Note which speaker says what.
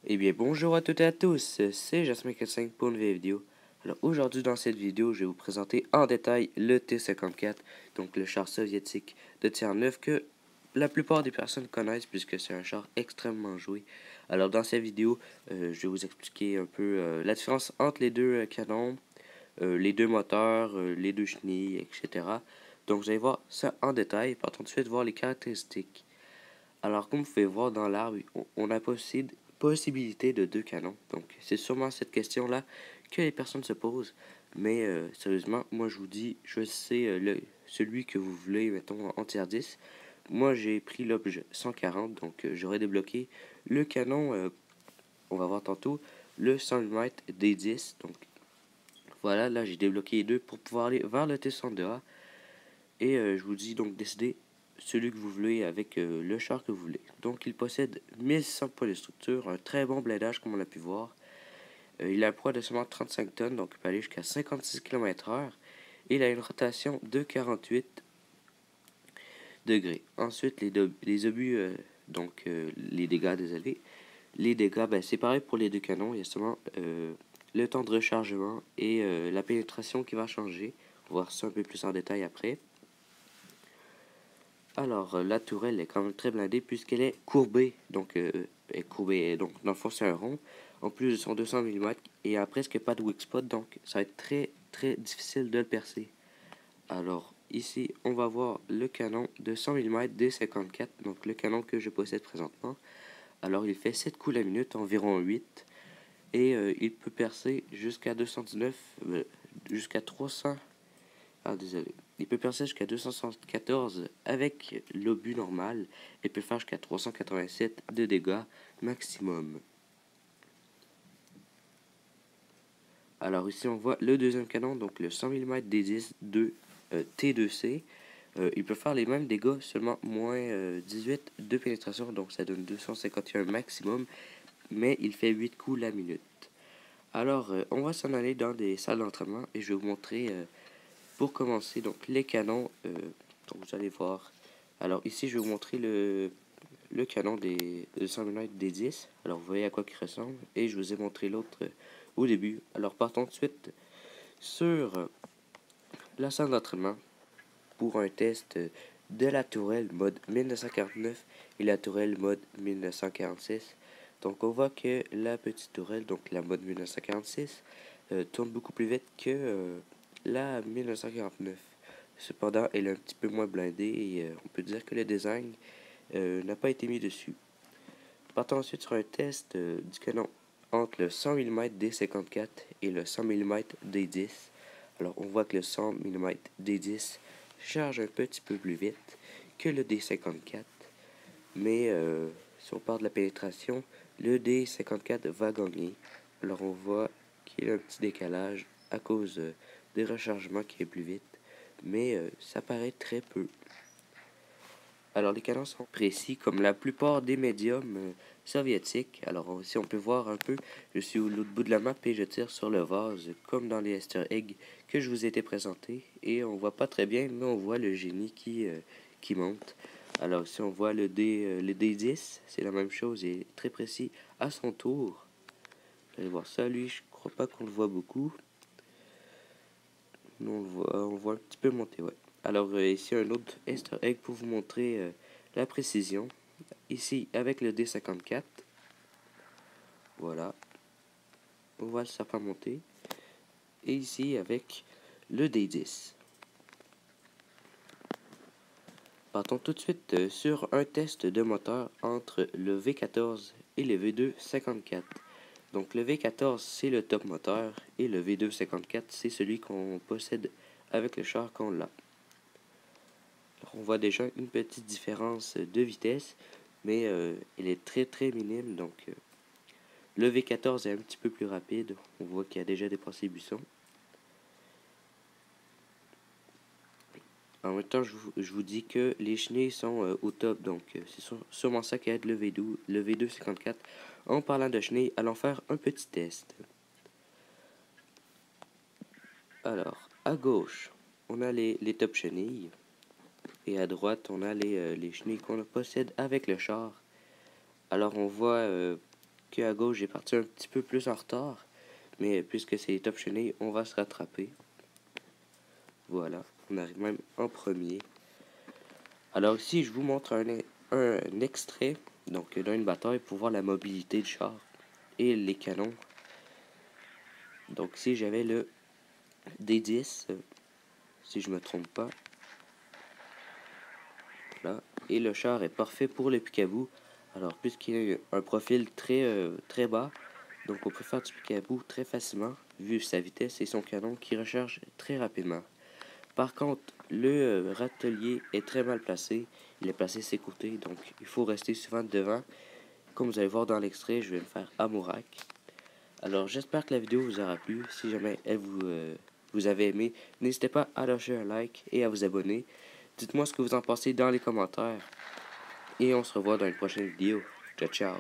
Speaker 1: Eh bien, bonjour à toutes et à tous, c'est Jasmin45 pour une nouvelle vidéo. Alors aujourd'hui dans cette vidéo, je vais vous présenter en détail le T-54, donc le char soviétique de tir neuf que la plupart des personnes connaissent puisque c'est un char extrêmement joué. Alors dans cette vidéo, je vais vous expliquer un peu la différence entre les deux canons, les deux moteurs, les deux chenilles, etc. Donc vous allez voir ça en détail, partons tout de suite voir les caractéristiques. Alors, comme vous pouvez voir dans l'arbre, on a possibilité de deux canons. Donc, c'est sûrement cette question-là que les personnes se posent. Mais sérieusement, moi je vous dis, choisissez celui que vous voulez, mettons en tiers 10. Moi j'ai pris l'objet 140, donc j'aurais débloqué le canon, on va voir tantôt, le 100 mm D10. Donc voilà, là j'ai débloqué les deux pour pouvoir aller vers le T-62A. Et je vous dis donc décidez celui que vous voulez avec le char que vous voulez. Donc il possède 1600 poids de structure, un très bon blindage comme on a pu voir. Il a un poids de seulement 35 tonnes, donc il peut aller jusqu'à 56 km/h. Et il a une rotation de 48 degrés. Ensuite, les obus, les dégâts, désolé. Les dégâts, ben, c'est pareil pour les deux canons. Il y a seulement le temps de rechargement et la pénétration qui va changer. On va voir ça un peu plus en détail après. Alors, la tourelle est quand même très blindée puisqu'elle est courbée. Donc, elle est courbée. Donc, dans le fond, c'est un rond. En plus de son 200 mm. Et il n'y a presque pas de weak spot. Donc, ça va être très, très difficile de le percer. Alors, ici, on va voir le canon de 100 mm D54. Donc, le canon que je possède présentement. Alors, il fait 7 coups la minute, environ 8. Et il peut percer jusqu'à 219, jusqu'à 300. Ah, désolé. Il peut percer jusqu'à 274 avec l'obus normal et peut faire jusqu'à 387 de dégâts maximum. Alors ici on voit le deuxième canon, donc le 100 mm D10 T2C. Il peut faire les mêmes dégâts, seulement moins 18 de pénétration, donc ça donne 251 maximum, mais il fait 8 coups la minute. Alors on va s'en aller dans des salles d'entraînement et je vais vous montrer pour commencer donc les canons. Donc vous allez voir. Alors ici je vais vous montrer le canon des 200 mm des 10. Alors vous voyez à quoi il ressemble. Et je vous ai montré l'autre au début. Alors partons tout de suite sur la salle d'entraînement pour un test de la tourelle mode 1949 et la tourelle mode 1946. Donc on voit que la petite tourelle, donc la mode 1946, tourne beaucoup plus vite que la 1949. Cependant, elle est un petit peu moins blindée et on peut dire que le design n'a pas été mis dessus. Partons ensuite sur un test du canon entre le 100 mm D54 et le 100 mm D10. Alors on voit que le 100 mm D10 charge un petit peu plus vite que le D54. Mais si on parle de la pénétration, le D54 va gagner. Alors on voit qu'il y a un petit décalage à cause des rechargements qui est plus vite. Mais ça paraît très peu. Alors les canons sont précis comme la plupart des médiums soviétiques. Alors ici on peut voir un peu, je suis au l'autre bout de la map et je tire sur le vase comme dans les Easter eggs que je vous ai été présentés. Et on voit pas très bien mais on voit le génie qui monte. Alors ici on voit le D10, c'est la même chose, il est très précis à son tour. Vous allez voir ça, lui je crois pas qu'on le voit beaucoup. Nous on voit un petit peu monter, ouais. Alors ici un autre Easter egg pour vous montrer la précision. Ici avec le D54, voilà, on voit le sapin monter. Et ici avec le D10. Partons tout de suite sur un test de moteur entre le V14 et le V254. Donc le V14 c'est le top moteur et le V254 c'est celui qu'on possède avec le char qu'on l'a. On voit déjà une petite différence de vitesse, mais elle est très très minime. Donc le V14 est un petit peu plus rapide. On voit qu'il y a déjà dépassé Buisson. En même temps, je vous dis que les chenilles sont au top. Donc c'est sûrement ça qui aide le V254. En parlant de chenilles, allons faire un petit test. Alors, à gauche, on a les top chenilles. Et à droite, on a les chenilles qu'on possède avec le char. Alors on voit qu'à gauche, j'ai parti un petit peu plus en retard. Mais puisque c'est optionné, on va se rattraper. Voilà, on arrive même en premier. Alors ici, je vous montre un extrait donc d'une bataille pour voir la mobilité du char et les canons. Donc ici, j'avais le D10, si je me trompe pas. Là. Et le char est parfait pour le picabou. Alors, puisqu'il a un profil très bas, donc on peut faire du picabou très facilement, vu sa vitesse et son canon qui recharge très rapidement. Par contre, le râtelier est très mal placé. Il est placé à ses côtés, donc il faut rester souvent devant. Comme vous allez voir dans l'extrait, je vais le faire à Mourac. Alors, j'espère que la vidéo vous aura plu. Si jamais elle vous avez aimé, n'hésitez pas à lâcher un like et à vous abonner. Dites-moi ce que vous en pensez dans les commentaires. Et on se revoit dans une prochaine vidéo. Ciao, ciao.